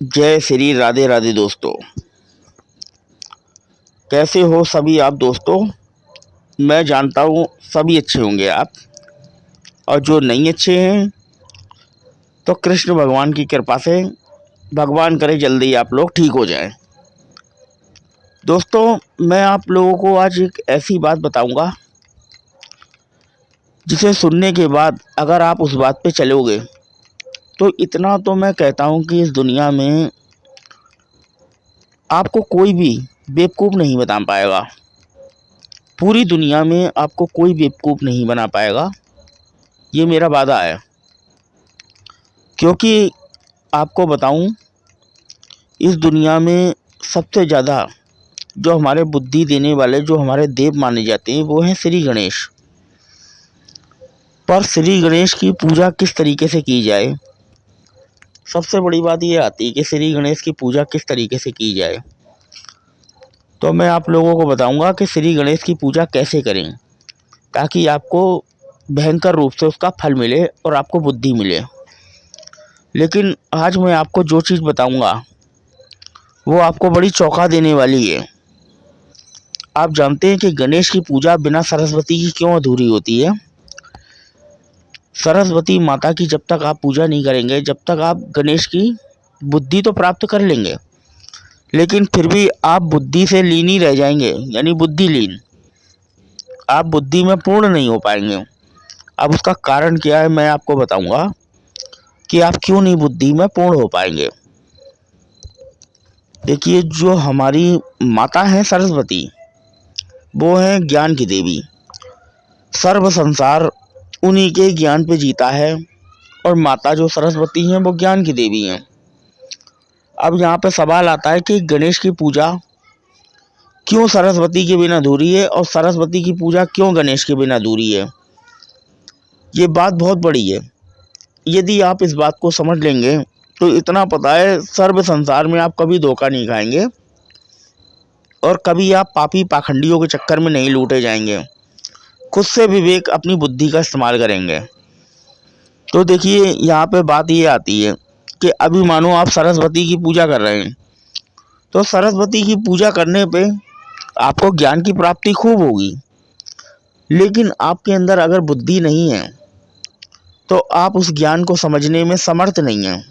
जय श्री राधे राधे दोस्तों। कैसे हो सभी आप दोस्तों। मैं जानता हूँ सभी अच्छे होंगे आप, और जो नहीं अच्छे हैं तो कृष्ण भगवान की कृपा से भगवान करे जल्दी आप लोग ठीक हो जाएं। दोस्तों, मैं आप लोगों को आज एक ऐसी बात बताऊंगा जिसे सुनने के बाद अगर आप उस बात पे चलोगे तो इतना तो मैं कहता हूँ कि इस दुनिया में आपको कोई भी बेवकूफ़ नहीं बता पाएगा। पूरी दुनिया में आपको कोई बेवकूफ़ नहीं बना पाएगा, ये मेरा वादा है। क्योंकि आपको बताऊं, इस दुनिया में सबसे ज़्यादा जो हमारे बुद्धि देने वाले, जो हमारे देव माने जाते हैं, वो हैं श्री गणेश। पर श्री गणेश की पूजा किस तरीके से की जाए, सबसे बड़ी बात ये आती है कि श्री गणेश की पूजा किस तरीके से की जाए। तो मैं आप लोगों को बताऊंगा कि श्री गणेश की पूजा कैसे करें ताकि आपको भयंकर रूप से उसका फल मिले और आपको बुद्धि मिले। लेकिन आज मैं आपको जो चीज़ बताऊंगा वो आपको बड़ी चौंका देने वाली है। आप जानते हैं कि गणेश की पूजा बिना सरस्वती की क्यों अधूरी होती है। सरस्वती माता की जब तक आप पूजा नहीं करेंगे, जब तक आप गणेश की बुद्धि तो प्राप्त कर लेंगे, लेकिन फिर भी आप बुद्धि से लीन ही रह जाएंगे, यानी बुद्धि लीन। आप बुद्धि में पूर्ण नहीं हो पाएंगे। अब उसका कारण क्या है मैं आपको बताऊंगा कि आप क्यों नहीं बुद्धि में पूर्ण हो पाएंगे। देखिए, जो हमारी माता है सरस्वती, वो है ज्ञान की देवी। सर्व संसार उन्हीं के ज्ञान पे जीता है, और माता जो सरस्वती हैं वो ज्ञान की देवी हैं। अब यहाँ पे सवाल आता है कि गणेश की पूजा क्यों सरस्वती के बिना अधूरी है और सरस्वती की पूजा क्यों गणेश के बिना अधूरी है। ये बात बहुत बड़ी है। यदि आप इस बात को समझ लेंगे तो इतना पता है, सर्व संसार में आप कभी धोखा नहीं खाएंगे और कभी आप पापी पाखंडियों के चक्कर में नहीं लूटे जाएंगे। खुद से विवेक अपनी बुद्धि का इस्तेमाल करेंगे। तो देखिए, यहाँ पे बात ये आती है कि अभी मानो आप सरस्वती की पूजा कर रहे हैं, तो सरस्वती की पूजा करने पे आपको ज्ञान की प्राप्ति खूब होगी, लेकिन आपके अंदर अगर बुद्धि नहीं है तो आप उस ज्ञान को समझने में समर्थ नहीं हैं।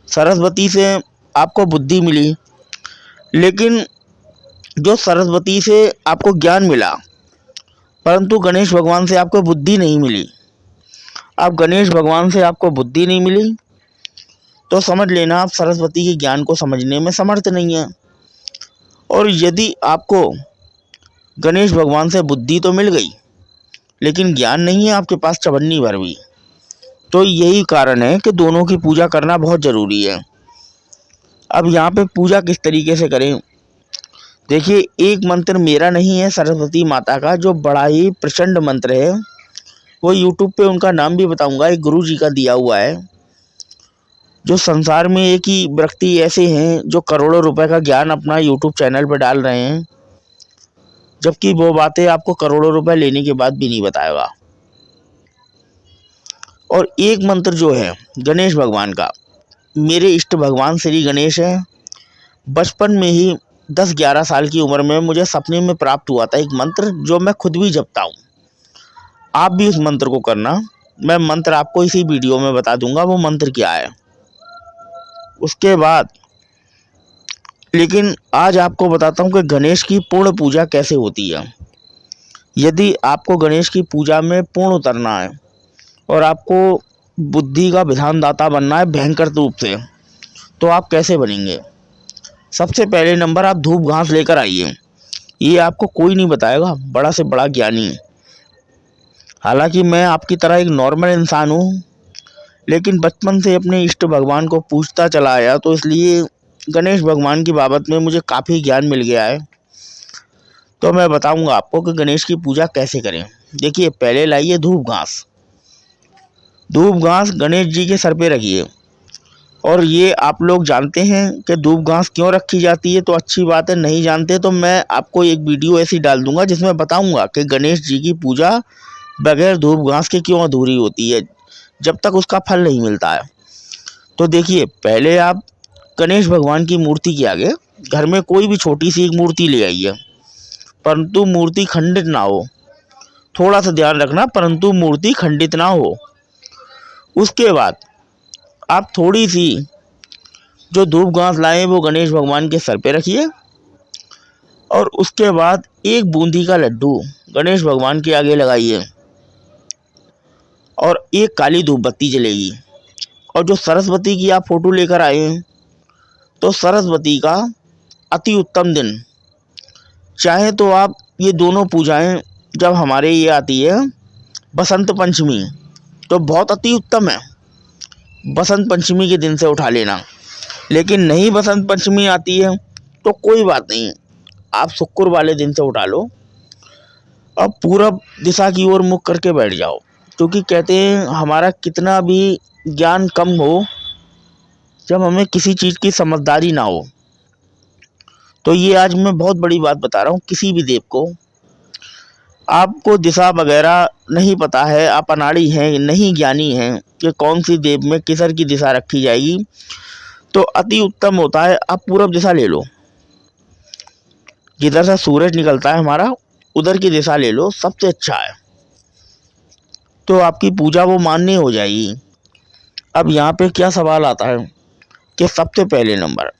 सरस्वती से आपको बुद्धि मिली, लेकिन जो सरस्वती से आपको ज्ञान मिला, परंतु गणेश भगवान से आपको बुद्धि नहीं मिली। अब गणेश भगवान से आपको बुद्धि नहीं मिली तो समझ लेना आप सरस्वती के ज्ञान को समझने में समर्थ नहीं है। और यदि आपको गणेश भगवान से बुद्धि तो मिल गई लेकिन ज्ञान नहीं है आपके पास चवन्नी भर भी, तो यही कारण है कि दोनों की पूजा करना बहुत ज़रूरी है। अब यहाँ पे पूजा किस तरीके से करें। देखिए, एक मंत्र मेरा नहीं है, सरस्वती माता का जो बड़ा ही प्रचंड मंत्र है, वो यूट्यूब पे उनका नाम भी बताऊंगा, एक गुरु जी का दिया हुआ है। जो संसार में एक ही व्यक्ति ऐसे हैं जो करोड़ों रुपए का ज्ञान अपना यूट्यूब चैनल पर डाल रहे हैं, जबकि वो बातें आपको करोड़ों रुपए लेने के बाद भी नहीं बताएगा। और एक मंत्र जो है गणेश भगवान का, मेरे इष्ट भगवान श्री गणेश है। बचपन में ही 10-11 साल की उम्र में मुझे सपने में प्राप्त हुआ था एक मंत्र, जो मैं खुद भी जपता हूँ। आप भी उस मंत्र को करना। मैं मंत्र आपको इसी वीडियो में बता दूंगा वो मंत्र क्या है। उसके बाद लेकिन आज आपको बताता हूँ कि गणेश की पूर्ण पूजा कैसे होती है। यदि आपको गणेश की पूजा में पूर्ण उतरना है और आपको बुद्धि का विधानदाता बनना है भयंकर रूप से, तो आप कैसे बनेंगे। सबसे पहले नंबर, आप धूप घास लेकर आइए। ये आपको कोई नहीं बताएगा, बड़ा से बड़ा ज्ञानी। हालांकि मैं आपकी तरह एक नॉर्मल इंसान हूँ, लेकिन बचपन से अपने इष्ट भगवान को पूछता चला आया, तो इसलिए गणेश भगवान की बाबत में मुझे काफ़ी ज्ञान मिल गया है। तो मैं बताऊंगा आपको कि गणेश की पूजा कैसे करें। देखिए, पहले लाइए धूप घास। धूप घास गणेश जी के सर पे रखिए। और ये आप लोग जानते हैं कि धूप घास क्यों रखी जाती है, तो अच्छी बात है। नहीं जानते तो मैं आपको एक वीडियो ऐसी डाल दूंगा जिसमें बताऊंगा कि गणेश जी की पूजा बगैर धूप घास के क्यों अधूरी होती है, जब तक उसका फल नहीं मिलता है। तो देखिए, पहले आप गणेश भगवान की मूर्ति के आगे घर में कोई भी छोटी सी एक मूर्ति ले आइए, परंतु मूर्ति खंडित ना हो। थोड़ा सा ध्यान रखना, परंतु मूर्ति खंडित ना हो। उसके बाद आप थोड़ी सी जो धूप घास लाए वो गणेश भगवान के सर पे रखिए, और उसके बाद एक बूंदी का लड्डू गणेश भगवान के आगे लगाइए, और एक काली धूप बत्ती जलेगी। और जो सरस्वती की आप फोटो लेकर आए हैं, तो सरस्वती का अति उत्तम दिन, चाहे तो आप ये दोनों पूजाएं जब हमारे ये आती है बसंत पंचमी, तो बहुत अति उत्तम है, बसंत पंचमी के दिन से उठा लेना। लेकिन नहीं बसंत पंचमी आती है तो कोई बात नहीं, आप शुक्र वाले दिन से उठा लो। अब पूरब दिशा की ओर मुख करके बैठ जाओ, क्योंकि कहते हैं हमारा कितना भी ज्ञान कम हो, जब हमें किसी चीज़ की समझदारी ना हो, तो ये आज मैं बहुत बड़ी बात बता रहा हूँ, किसी भी देव को आपको दिशा वगैरह नहीं पता है, आप अनाड़ी हैं, नहीं ज्ञानी हैं कि कौन सी देव में किसर की दिशा रखी जाएगी, तो अति उत्तम होता है आप पूरब दिशा ले लो। जिधर से सूरज निकलता है हमारा, उधर की दिशा ले लो, सबसे अच्छा है। तो आपकी पूजा वो मान्य हो जाएगी। अब यहाँ पे क्या सवाल आता है कि सबसे पहले नंबर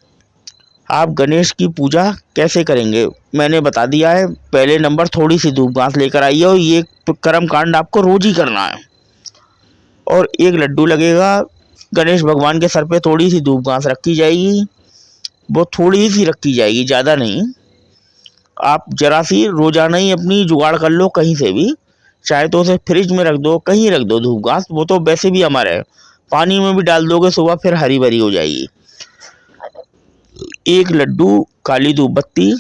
आप गणेश की पूजा कैसे करेंगे, मैंने बता दिया है। पहले नंबर थोड़ी सी धूप घास लेकर आइए, और ये कर्म कांड आपको रोज ही करना है। और एक लड्डू लगेगा, गणेश भगवान के सर पे थोड़ी सी धूप घास रखी जाएगी, वो थोड़ी सी रखी जाएगी, ज़्यादा नहीं। आप जरा सी रोजाना ही अपनी जुगाड़ कर लो कहीं से भी, चाहे तो उसे फ्रिज में रख दो, कहीं रख दो धूप घास, वो तो वैसे भी हमारा है, पानी में भी डाल दोगे सुबह फिर हरी भरी हो जाएगी। एक लड्डू, काली धूप बत्ती,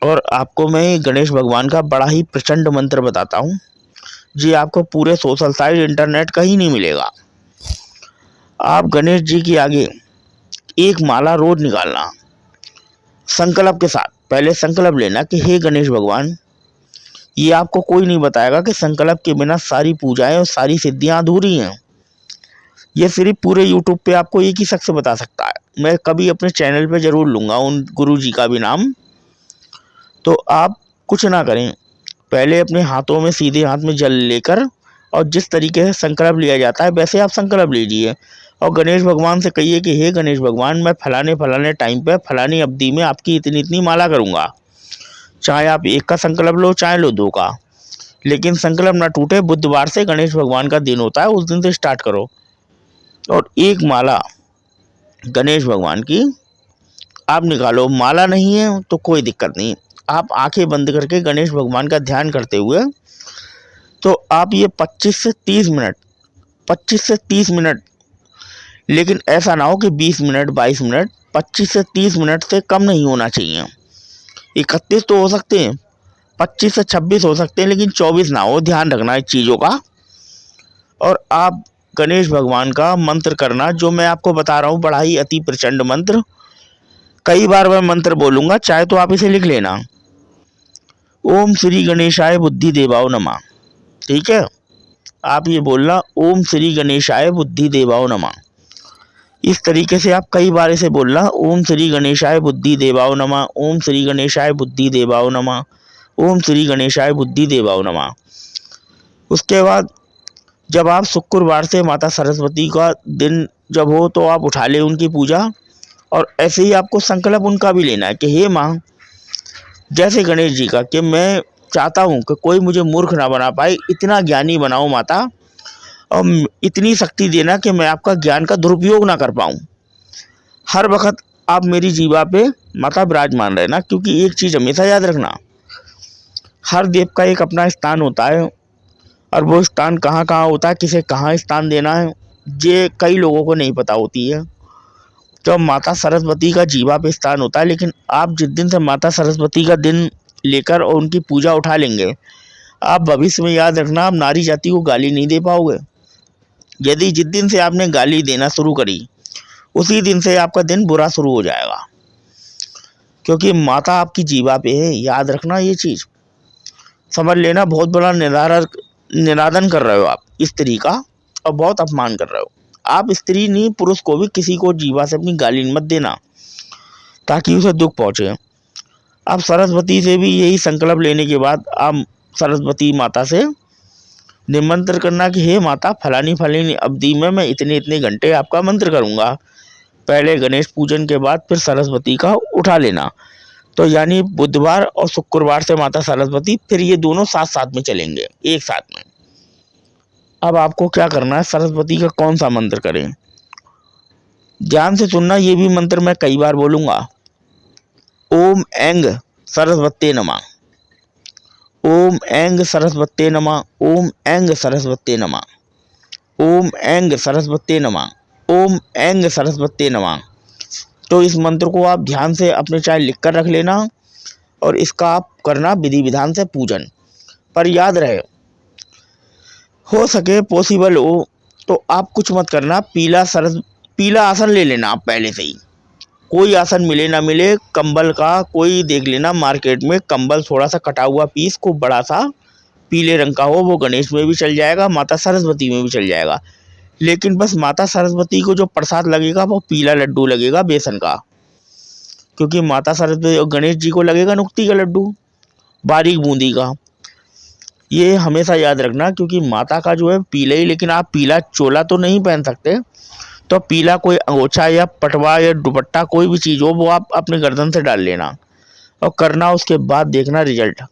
और आपको मैं गणेश भगवान का बड़ा ही प्रचंड मंत्र बताता हूँ, जी आपको पूरे सोशल साइट इंटरनेट कहीं नहीं मिलेगा। आप गणेश जी के आगे एक माला रोज निकालना संकल्प के साथ। पहले संकल्प लेना कि हे गणेश भगवान, ये आपको कोई नहीं बताएगा कि संकल्प के बिना सारी पूजाएं और सारी सिद्धियां अधूरी हैं। ये सिर्फ पूरे यूट्यूब पे आपको एक ही शख्स बता सकता है। मैं कभी अपने चैनल पे ज़रूर लूँगा उन गुरु जी का भी नाम। तो आप कुछ ना करें, पहले अपने हाथों में, सीधे हाथ में जल लेकर, और जिस तरीके से संकल्प लिया जाता है वैसे आप संकल्प लीजिए, और गणेश भगवान से कहिए कि हे गणेश भगवान, मैं फलाने फलाने टाइम पे फलानी अवधि में आपकी इतनी इतनी माला करूँगा। चाहे आप एक का संकल्प लो, चाहे लो दो का, लेकिन संकल्प ना टूटे। बुधवार से गणेश भगवान का दिन होता है, उस दिन से स्टार्ट करो। और एक माला गणेश भगवान की आप निकालो। माला नहीं है तो कोई दिक्कत नहीं, आप आंखें बंद करके गणेश भगवान का ध्यान करते हुए, तो आप ये 25 से 30 मिनट, लेकिन ऐसा ना हो कि 20 मिनट 22 मिनट, 25 से 30 मिनट से कम नहीं होना चाहिए। 31 तो हो सकते हैं, 25 से 26 हो सकते हैं, लेकिन 24 ना हो, ध्यान रखना इस चीज़ों का। और आप गणेश भगवान का मंत्र करना, जो मैं आपको बता रहा हूँ, बड़ा ही अति प्रचंड मंत्र। कई बार मैं मंत्र बोलूँगा, चाहे तो आप इसे लिख लेना, ओम श्री गणेशाय बुद्धि देवाओ नमः। ठीक है, आप ये बोलना, ओम श्री गणेशाय बुद्धि देवाओ नमः। इस तरीके से आप कई बार इसे बोलना, ओम श्री गणेशाय बुद्धि देवाओ नमः, ओम श्री गणेशाय बुद्धि देवाओ नमः, ओम श्री गणेशाय बुद्धि देवाओ नमः। उसके बाद जब आप शुक्रवार से माता सरस्वती का दिन जब हो, तो आप उठा लें उनकी पूजा। और ऐसे ही आपको संकल्प उनका भी लेना है कि हे माँ, जैसे गणेश जी का, कि मैं चाहता हूँ कि कोई मुझे मूर्ख ना बना पाए, इतना ज्ञानी बनाओ माता, और इतनी शक्ति देना कि मैं आपका ज्ञान का दुरुपयोग ना कर पाऊँ। हर वक्त आप मेरी जीवा पे माता विराजमान रहना, क्योंकि एक चीज़ हमेशा याद रखना, हर देव का एक अपना स्थान होता है, और वो स्थान कहाँ कहाँ होता है, किसे कहाँ स्थान देना है, ये कई लोगों को नहीं पता होती है। तो माता सरस्वती का जीवा पे स्थान होता है, लेकिन आप जिस दिन से माता सरस्वती का दिन लेकर और उनकी पूजा उठा लेंगे, आप भविष्य में याद रखना, आप नारी जाति को गाली नहीं दे पाओगे। यदि जिस दिन से आपने गाली देना शुरू करी, उसी दिन से आपका दिन बुरा शुरू हो जाएगा, क्योंकि माता आपकी जीवा पे है। याद रखना ये चीज़, समझ लेना। बहुत बड़ा निरादन कर रहे हो आप इस तरीका, और बहुत अपमान कर रहे हो। आप स्त्री नहीं, पुरुष को भी किसी को जीवा से अपनी गाली मत देना ताकि उसे दुख पहुंचे। अब सरस्वती से भी यही संकल्प लेने के बाद आप सरस्वती माता से निमंत्रण करना कि हे माता, फलानी फलानी अवधि में मैं इतने इतने घंटे आपका मंत्र करूंगा। पहले गणेश पूजन के बाद फिर सरस्वती का उठा लेना। तो यानी बुधवार और शुक्रवार से माता सरस्वती, फिर ये दोनों साथ साथ में चलेंगे, एक साथ में। अब आपको क्या करना है, सरस्वती का कौन सा मंत्र करें, ध्यान से सुनना। ये भी मंत्र मैं कई बार बोलूंगा। ओम ऐंग सरस्वती नमः, ओम ऐंग सरस्वती नमः, ओम ऐंग सरस्वती नमः, ओम ऐंग सरस्वती नमः, ओम ऐंग सरस्वती नमः। तो इस मंत्र को आप ध्यान से अपने चाहे लिख कर रख लेना और इसका आप करना विधि विधान से पूजन। पर याद रहे, हो सके पॉसिबल हो तो आप कुछ मत करना, पीला आसन ले लेना आप पहले से ही। कोई आसन मिले ना मिले, कंबल का कोई देख लेना मार्केट में, कंबल थोड़ा सा कटा हुआ पीस को बड़ा सा पीले रंग का हो, वो गणेश में भी चल जाएगा, माता सरस्वती में भी चल जाएगा। लेकिन बस माता सरस्वती को जो प्रसाद लगेगा वो पीला लड्डू लगेगा बेसन का, क्योंकि माता सरस्वती और गणेश जी को लगेगा नुक्ती का लड्डू, बारीक बूंदी का। ये हमेशा याद रखना, क्योंकि माता का जो है पीला ही, लेकिन आप पीला चोला तो नहीं पहन सकते, तो पीला कोई अंगोछा या पटवा या दुपट्टा कोई भी चीज़ हो वो आप अपने गर्दन से डाल लेना और करना। उसके बाद देखना रिजल्ट।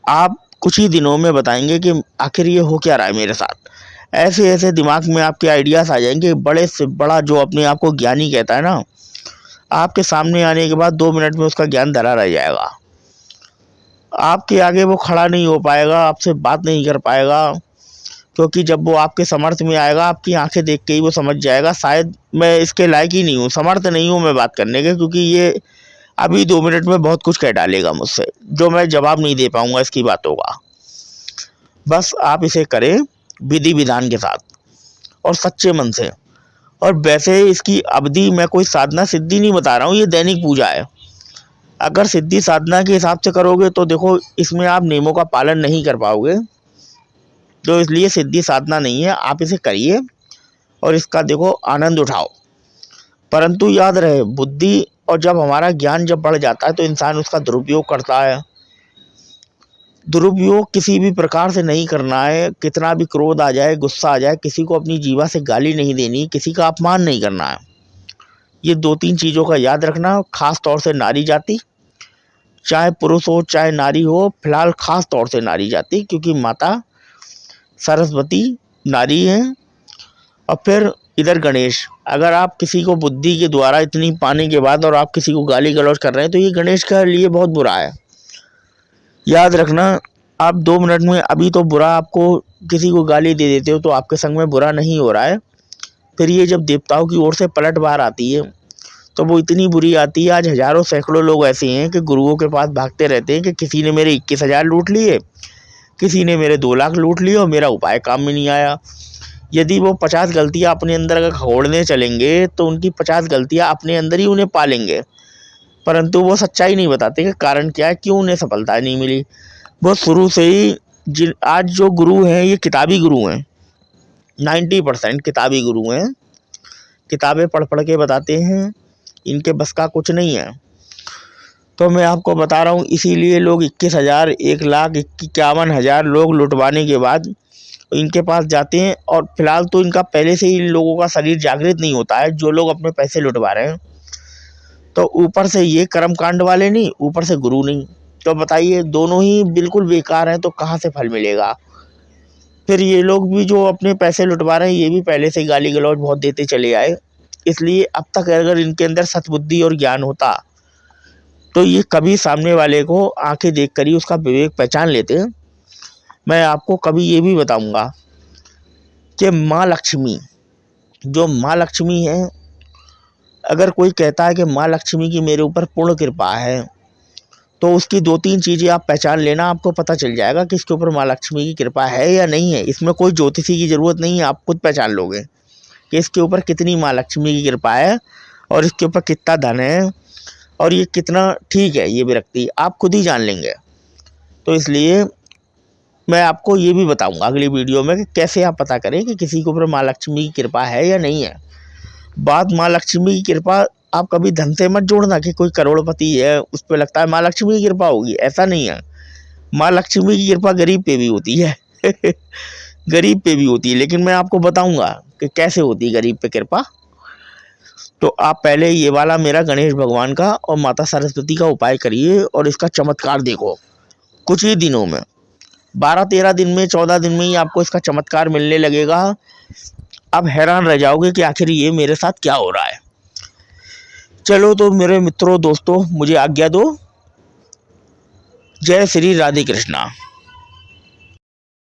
आप कुछ ही दिनों में बताएंगे कि आखिर ये हो क्या रहा है मेरे साथ। ऐसे ऐसे दिमाग में आपके आइडियाज़ आ जाएंगे। बड़े से बड़ा जो अपने आप को ज्ञानी कहता है ना, आपके सामने आने के बाद 2 मिनट में उसका ज्ञान धरा रह जाएगा। आपके आगे वो खड़ा नहीं हो पाएगा, आपसे बात नहीं कर पाएगा, क्योंकि जब वो आपके समर्थ में आएगा आपकी आंखें देख के ही वो समझ जाएगा शायद मैं इसके लायक ही नहीं हूँ, समर्थ नहीं हूँ मैं बात करने के, क्योंकि ये अभी 2 मिनट में बहुत कुछ कह डालेगा मुझसे जो मैं जवाब नहीं दे पाऊंगा इसकी बातों का। बस आप इसे करें विधि विधान के साथ और सच्चे मन से। और वैसे इसकी अवधि मैं कोई साधना सिद्धि नहीं बता रहा हूँ, ये दैनिक पूजा है। अगर सिद्धि साधना के हिसाब से करोगे तो देखो इसमें आप नियमों का पालन नहीं कर पाओगे, तो इसलिए सिद्धि साधना नहीं है। आप इसे करिए और इसका देखो आनंद उठाओ। परंतु याद रहे, बुद्धि और जब हमारा ज्ञान जब बढ़ जाता है तो इंसान उसका दुरुपयोग करता है। दुरुपयोग किसी भी प्रकार से नहीं करना है। कितना भी क्रोध आ जाए, गुस्सा आ जाए, किसी को अपनी जीवा से गाली नहीं देनी, किसी का अपमान नहीं करना है। ये 2-3 चीज़ों का याद रखना। खास तौर से नारी जाति, चाहे पुरुष हो चाहे नारी हो, फिलहाल खास तौर से नारी जाति, क्योंकि माता सरस्वती नारी है। और फिर इधर गणेश। अगर आप किसी को बुद्धि के द्वारा इतनी पाने के बाद और आप किसी को गाली गलौज कर रहे हैं तो ये गणेश के लिए बहुत बुरा है। याद रखना, आप 2 मिनट में अभी तो बुरा, आपको किसी को गाली दे देते हो तो आपके संग में बुरा नहीं हो रहा है, फिर ये जब देवताओं की ओर से पलट बाहर आती है तो वो इतनी बुरी आती है। आज हजारों सैकड़ों लोग ऐसे हैं कि गुरुओं के पास भागते रहते हैं कि किसी ने मेरे 21,000 लूट लिए, किसी ने मेरे 2 लाख लूट लिए और मेरा उपाय काम में नहीं आया। यदि वो 50 गलतियां अपने अंदर अगर खगोड़ने चलेंगे तो उनकी 50 गलतियां अपने अंदर ही उन्हें पालेंगे, परंतु वो सच्चाई नहीं बताते कि कारण क्या है, क्यों उन्हें सफलता नहीं मिली। वो शुरू से ही आज जो गुरु हैं ये किताबी गुरु हैं, 90% किताबी गुरु हैं, किताबें पढ़ पढ़ के बताते हैं, इनके बस का कुछ नहीं है। तो मैं आपको बता रहा हूँ, इसीलिए लोग 21,000, 1,51,000 लोग लुटवाने के बाद इनके पास जाते हैं। और फिलहाल तो इनका पहले से ही लोगों का शरीर जागृत नहीं होता है, जो लोग अपने पैसे लुटवा रहे हैं। तो ऊपर से ये कर्मकांड वाले नहीं, ऊपर से गुरु नहीं, तो बताइए दोनों ही बिल्कुल बेकार हैं, तो कहाँ से फल मिलेगा। फिर ये लोग भी जो अपने पैसे लुटवा रहे हैं ये भी पहले से गाली गलौज बहुत देते चले आए, इसलिए अब तक अगर इनके अंदर सद्बुद्धि और ज्ञान होता तो ये कभी सामने वाले को आंखें देख कर ही उसका विवेक पहचान लेते। मैं आपको कभी ये भी बताऊंगा कि माँ लक्ष्मी, जो माँ लक्ष्मी है, अगर कोई कहता है कि माँ लक्ष्मी की मेरे ऊपर पूर्ण कृपा है तो उसकी 2-3 चीज़ें आप पहचान लेना, आपको पता चल जाएगा कि इसके ऊपर माँ लक्ष्मी की कृपा है या नहीं है। इसमें कोई ज्योतिषी की ज़रूरत नहीं है, आप खुद पहचान लोगे कि इसके ऊपर कितनी माँ लक्ष्मी की कृपा है और इसके ऊपर कितना धन है और ये कितना ठीक है ये व्यक्ति, आप खुद ही जान लेंगे। तो इसलिए मैं आपको ये भी बताऊंगा अगली वीडियो में कि कैसे आप पता करें कि किसी के ऊपर माँ लक्ष्मी की कृपा है या नहीं है। बात माँ लक्ष्मी की कृपा आप कभी धन से मत जोड़ना कि कोई करोड़पति है उस पर लगता है माँ लक्ष्मी की कृपा होगी, ऐसा नहीं है। माँ लक्ष्मी की कृपा गरीब पे भी होती है गरीब पे भी होती है, लेकिन मैं आपको बताऊंगा कि कैसे होती है गरीब पे कृपा। तो आप पहले ये वाला मेरा गणेश भगवान का और माता सरस्वती का उपाय करिए और इसका चमत्कार देखो। कुछ ही दिनों में 12-13 दिन में 14 दिन में ही आपको इसका चमत्कार मिलने लगेगा। आप हैरान रह जाओगे कि आखिर ये मेरे साथ क्या हो रहा है। चलो तो मेरे मित्रों दोस्तों मुझे आज्ञा दो। जय श्री राधे कृष्णा।